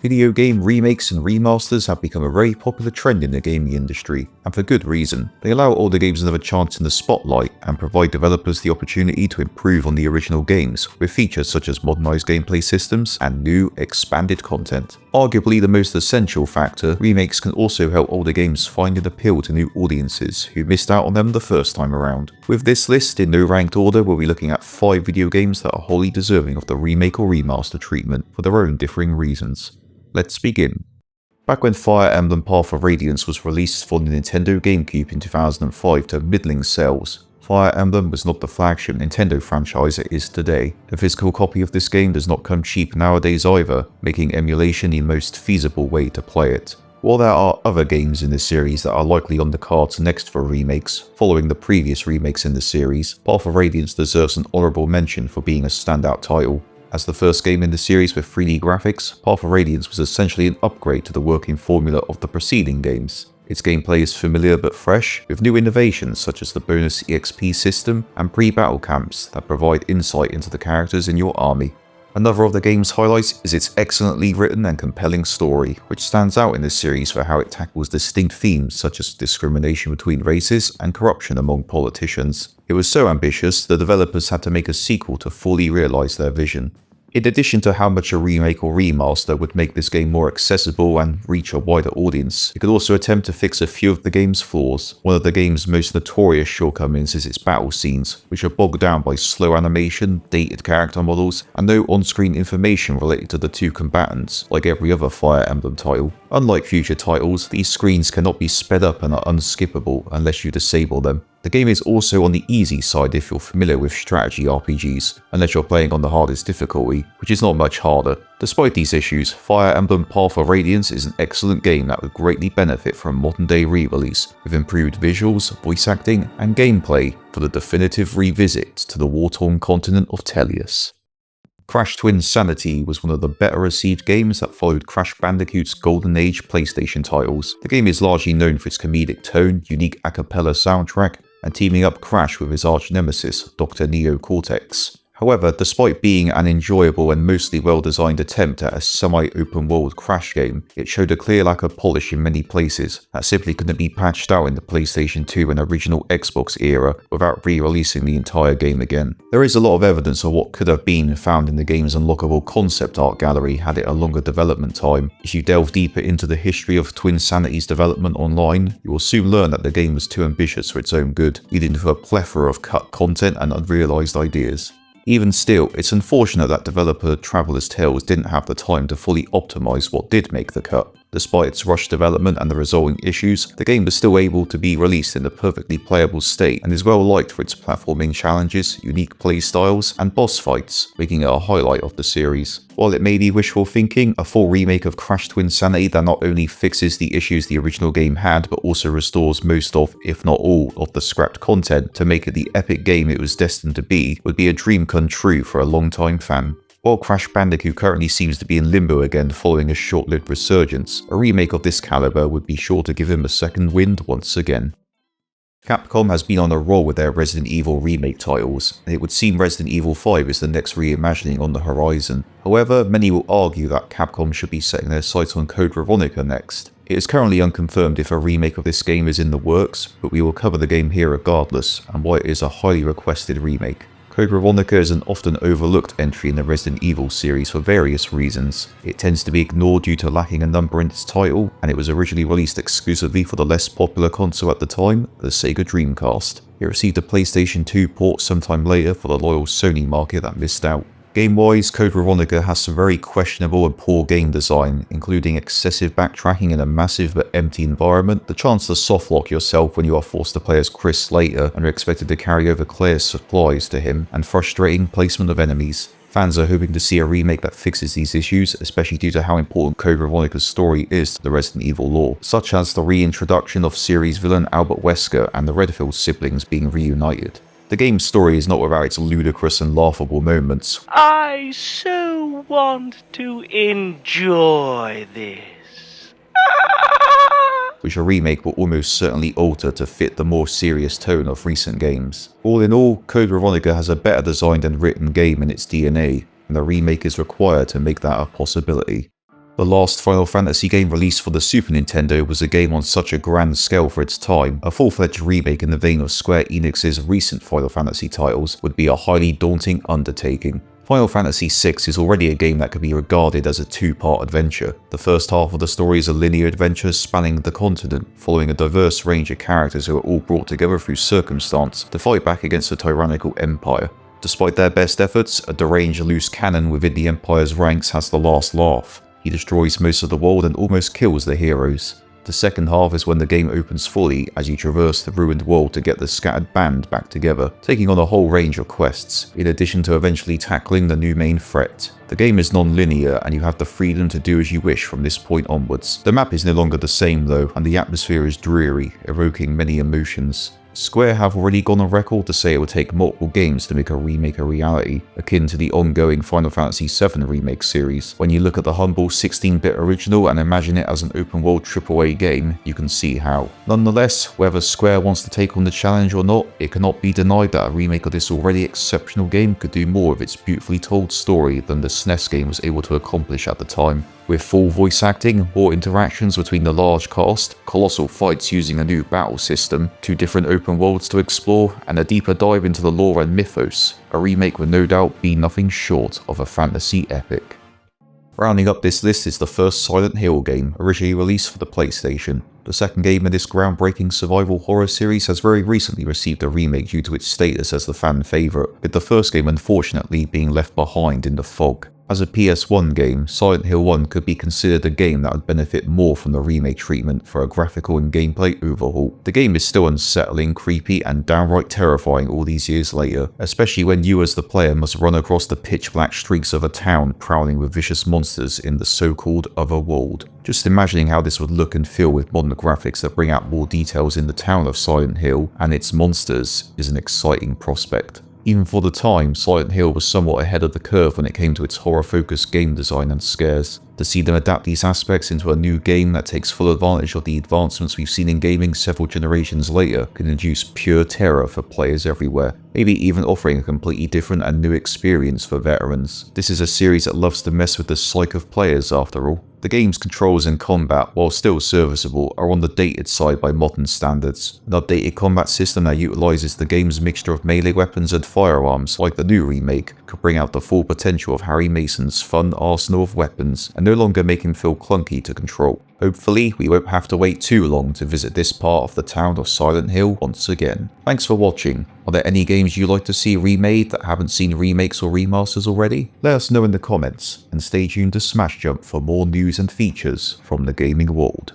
Video game remakes and remasters have become a very popular trend in the gaming industry, and for good reason. They allow older games another chance in the spotlight and provide developers the opportunity to improve on the original games, with features such as modernized gameplay systems and new, expanded content. Arguably the most essential factor, remakes can also help older games find an appeal to new audiences who missed out on them the first time around. With this list in no ranked order, we'll be looking at 5 video games that are wholly deserving of the remake or remaster treatment for their own differing reasons. Let's begin. Back when Fire Emblem Path of Radiance was released for the Nintendo GameCube in 2005 to middling sales, Fire Emblem was not the flagship Nintendo franchise it is today. A physical copy of this game does not come cheap nowadays either, making emulation the most feasible way to play it. While there are other games in this series that are likely on the cards next for remakes, following the previous remakes in the series, Path of Radiance deserves an honourable mention for being a standout title. As the first game in the series with 3D graphics, Path of Radiance was essentially an upgrade to the working formula of the preceding games. Its gameplay is familiar but fresh, with new innovations such as the bonus EXP system and pre-battle camps that provide insight into the characters in your army. Another of the game's highlights is its excellently written and compelling story, which stands out in this series for how it tackles distinct themes such as discrimination between races and corruption among politicians. It was so ambitious, the developers had to make a sequel to fully realize their vision. In addition to how much a remake or remaster would make this game more accessible and reach a wider audience, it could also attempt to fix a few of the game's flaws. One of the game's most notorious shortcomings is its battle scenes, which are bogged down by slow animation, dated character models, and no on-screen information related to the two combatants, like every other Fire Emblem title. Unlike future titles, these screens cannot be sped up and are unskippable unless you disable them. The game is also on the easy side if you're familiar with strategy RPGs, unless you're playing on the hardest difficulty, which is not much harder. Despite these issues, Fire Emblem Path of Radiance is an excellent game that would greatly benefit from a modern-day re-release, with improved visuals, voice acting, and gameplay for the definitive revisit to the war-torn continent of Tellius. Crash Twinsanity was one of the better received games that followed Crash Bandicoot's Golden Age PlayStation titles. The game is largely known for its comedic tone, unique a cappella soundtrack, and teaming up Crash with his arch-nemesis, Dr. Neo Cortex. However, despite being an enjoyable and mostly well-designed attempt at a semi-open world Crash game, it showed a clear lack of polish in many places that simply couldn't be patched out in the PlayStation 2 and original Xbox era without re-releasing the entire game again. There is a lot of evidence of what could have been found in the game's unlockable concept art gallery had it a longer development time. If you delve deeper into the history of Twinsanity's development online, you will soon learn that the game was too ambitious for its own good, leading to a plethora of cut content and unrealized ideas. Even still, it's unfortunate that developer Traveler's Tales didn't have the time to fully optimize what did make the cut. Despite its rushed development and the resulting issues, the game was still able to be released in a perfectly playable state and is well liked for its platforming challenges, unique playstyles, and boss fights, making it a highlight of the series. While it may be wishful thinking, a full remake of Crash Twinsanity that not only fixes the issues the original game had, but also restores most of, if not all, of the scrapped content to make it the epic game it was destined to be, would be a dream come true for a long-time fan. While Crash Bandicoot currently seems to be in limbo again following a short-lived resurgence, a remake of this caliber would be sure to give him a second wind once again. Capcom has been on a roll with their Resident Evil remake titles, and it would seem Resident Evil 5 is the next reimagining on the horizon. However, many will argue that Capcom should be setting their sights on Code Veronica next. It is currently unconfirmed if a remake of this game is in the works, but we will cover the game here regardless, and why it is a highly requested remake. Code Veronica is an often overlooked entry in the Resident Evil series for various reasons. It tends to be ignored due to lacking a number in its title, and it was originally released exclusively for the less popular console at the time, the Sega Dreamcast. It received a PlayStation 2 port sometime later for the loyal Sony market that missed out. Game-wise, Code Veronica has some very questionable and poor game design, including excessive backtracking in a massive but empty environment, the chance to softlock yourself when you are forced to play as Chris Slater and are expected to carry over Claire's supplies to him, and frustrating placement of enemies. Fans are hoping to see a remake that fixes these issues, especially due to how important Code Veronica's story is to the Resident Evil lore, such as the reintroduction of series villain Albert Wesker and the Redfield siblings being reunited. The game's story is not without its ludicrous and laughable moments. I so want to enjoy this. Which a remake will almost certainly alter to fit the more serious tone of recent games. All in all, Code Veronica has a better designed and written game in its DNA, and a remake is required to make that a possibility. The last Final Fantasy game released for the Super Nintendo was a game on such a grand scale for its time. A full-fledged remake in the vein of Square Enix's recent Final Fantasy titles would be a highly daunting undertaking. Final Fantasy VI is already a game that could be regarded as a two-part adventure. The first half of the story is a linear adventure spanning the continent, following a diverse range of characters who are all brought together through circumstance to fight back against a tyrannical empire. Despite their best efforts, a deranged loose cannon within the Empire's ranks has the last laugh. He destroys most of the world and almost kills the heroes. The second half is when the game opens fully as you traverse the ruined world to get the scattered band back together, taking on a whole range of quests, in addition to eventually tackling the new main threat. The game is non-linear and you have the freedom to do as you wish from this point onwards. The map is no longer the same though, and the atmosphere is dreary, evoking many emotions. Square have already gone on record to say it would take multiple games to make a remake a reality, akin to the ongoing Final Fantasy VII Remake series. When you look at the humble 16-bit original and imagine it as an open-world AAA game, you can see how. Nonetheless, whether Square wants to take on the challenge or not, it cannot be denied that a remake of this already exceptional game could do more of its beautifully told story than the SNES game was able to accomplish at the time. With full voice acting, more interactions between the large cast, colossal fights using a new battle system, 2 different open worlds to explore, and a deeper dive into the lore and mythos, a remake would no doubt be nothing short of a fantasy epic. Rounding up this list is the first Silent Hill game, originally released for the PlayStation. The second game in this groundbreaking survival horror series has very recently received a remake due to its status as the fan favourite, with the first game unfortunately being left behind in the fog. As a PS1 game, Silent Hill 1 could be considered a game that would benefit more from the remake treatment for a graphical and gameplay overhaul. The game is still unsettling, creepy, and downright terrifying all these years later, especially when you as the player must run across the pitch-black streets of a town prowling with vicious monsters in the so-called other world. Just imagining how this would look and feel with modern graphics that bring out more details in the town of Silent Hill and its monsters is an exciting prospect. Even for the time, Silent Hill was somewhat ahead of the curve when it came to its horror-focused game design and scares. To see them adapt these aspects into a new game that takes full advantage of the advancements we've seen in gaming several generations later can induce pure terror for players everywhere, maybe even offering a completely different and new experience for veterans. This is a series that loves to mess with the psyche of players after all. The game's controls and combat, while still serviceable, are on the dated side by modern standards. An updated combat system that utilises the game's mixture of melee weapons and firearms, like the new remake, could bring out the full potential of Harry Mason's fun arsenal of weapons, and no longer make him feel clunky to control. Hopefully, we won't have to wait too long to visit this part of the town of Silent Hill once again. Thanks for watching. Are there any games you'd like to see remade that haven't seen remakes or remasters already? Let us know in the comments, and stay tuned to Smash Jump for more news and features from the gaming world.